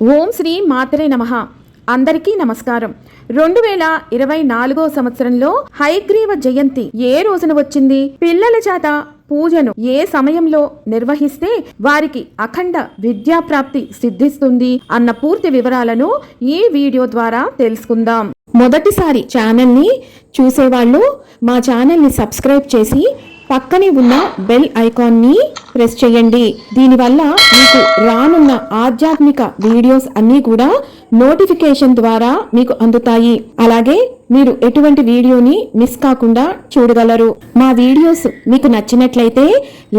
ఓం శ్రీ మాతరే నమః. అందరికీ నమస్కారం. 2024 సంవత్సరంలో హయగ్రీవ జయంతి ఏ రోజున వచ్చింది, పిల్లల చేత పూజను ఏ సమయంలో నిర్వహిస్తే వారికి అఖండ విద్యాప్రాప్తి సిద్ధిస్తుంది అన్న పూర్తి వివరాలను ఈ వీడియో ద్వారా తెలుసుకుందాం. మొదటిసారి ఛానల్ని చూసేవాళ్ళు మా ఛానల్ని సబ్స్క్రైబ్ చేసి పక్కనే ఉన్న బెల్ ఐకాన్ని ప్రెస్ చేయండి. దీనివల్ల మీకు రానున్న ఆధ్యాత్మిక వీడియోస్ అన్నీ కూడా నోటిఫికేషన్ ద్వారా మీకు అందుతాయి. అలాగే మీరు ఎటువంటి వీడియోని మిస్ కాకుండా చూడగలరు. మా వీడియోస్ మీకు నచ్చినట్లయితే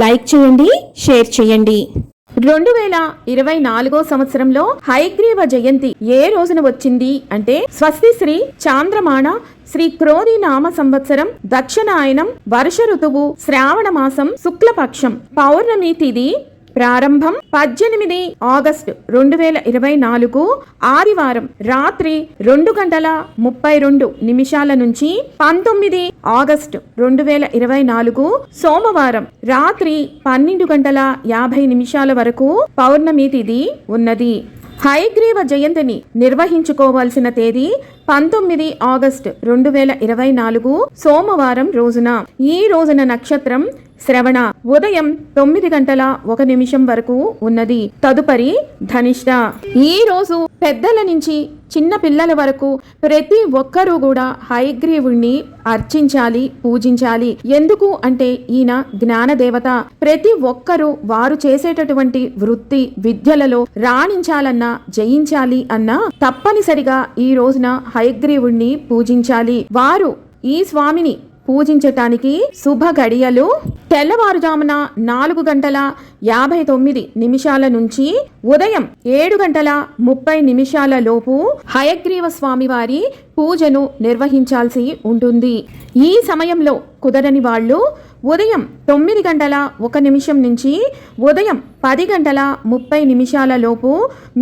లైక్ చేయండి, షేర్ చేయండి. 2024 సంవత్సరంలో హయగ్రీవ జయంతి ఏ రోజున వచ్చింది అంటే స్వస్తి శ్రీ చాంద్రమాణ శ్రీ క్రోధి నామ సంవత్సరం దక్షిణాయనం వర్ష ఋతువు శ్రావణ మాసం శుక్లపక్షం పౌర్ణమి తిథి ప్రారంభం 18 ఆగస్టు 2024 ఆదివారం రాత్రి 2:32 నుంచి 19 ఆగస్టు 2024 సోమవారం రాత్రి 12:50 వరకు పౌర్ణమి తిథి ఉన్నది. హయగ్రీవ జయంతిని నిర్వహించుకోవాల్సిన తేదీ 19 ఆగస్టు 2024 సోమవారం రోజున. ఈ రోజున నక్షత్రం శ్రవణ ఉదయం 9:01 వరకు ఉన్నది. తదుపరి ధనిష్ట. ఈ రోజు పెద్దల నుంచి చిన్న పిల్లల వరకు ప్రతి ఒక్కరూ కూడా హయగ్రీవుణ్ణి అర్చించాలి, పూజించాలి. ఎందుకు అంటే ఈయన జ్ఞానదేవత. ప్రతి ఒక్కరూ వారు చేసేటటువంటి వృత్తి విద్యలలో రాణించాలన్నా జయించాలి అన్నా తప్పనిసరిగా ఈ రోజున హయగ్రీవుణ్ణి పూజించాలి. వారు ఈ స్వామిని పూజించటానికి శుభ గడియలు తెల్లవారుజామున 4:59 నుంచి ఉదయం 7:30 లోపు హయగ్రీవ స్వామి వారి పూజను నిర్వహించాల్సి ఉంటుంది. ఈ సమయంలో కుదరని వాళ్ళు ఉదయం 9:01 నుంచి ఉదయం 10:30 లోపు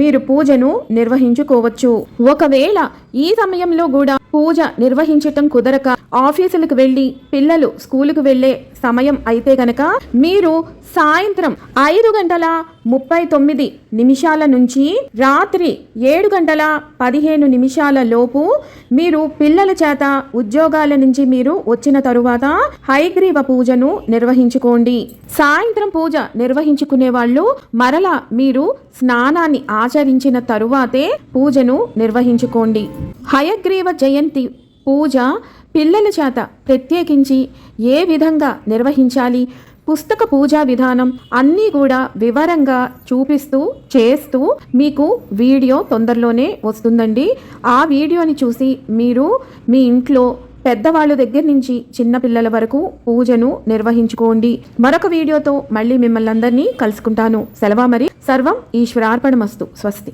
మీరు పూజను నిర్వహించుకోవచ్చు. ఒకవేళ ఈ సమయంలో కూడా పూజ నిర్వహించటం కుదరక ఆఫీసులకు వెళ్ళి పిల్లలు స్కూలుకు వెళ్ళే సమయం అయితే గనక మీరు సాయంత్రం 5:39 నుంచి రాత్రి 7:15 లోపు మీరు పిల్లల చేత ఉద్యోగాల నుంచి మీరు వచ్చిన తరువాత హయగ్రీవ పూజను నిర్వహించుకోండి. సాయంత్రం పూజ నిర్వహించుకునే వాళ్ళు మరలా మీరు స్నానాన్ని ఆచరించిన తరువాతే పూజను నిర్వహించుకోండి. హయగ్రీవ జయంతి పూజ పిల్లల చేత ప్రత్యేకించి ఏ విధంగా నిర్వహించాలి, పుస్తక పూజా విధానం అన్నీ కూడా వివరంగా చూపిస్తూ చేస్తూ మీకు వీడియో తొందరలోనే వస్తుందండి. ఆ వీడియోని చూసి మీరు మీ ఇంట్లో పెద్దవాళ్ళ దగ్గర నుంచి చిన్న పిల్లల వరకు పూజను నిర్వహించుకోండి. మరొక వీడియోతో మళ్ళీ మిమ్మల్ని అందరినీ కలుసుకుంటాను. సెలవు మరి. సర్వం ఈశ్వరార్పణమస్తు. స్వస్తి.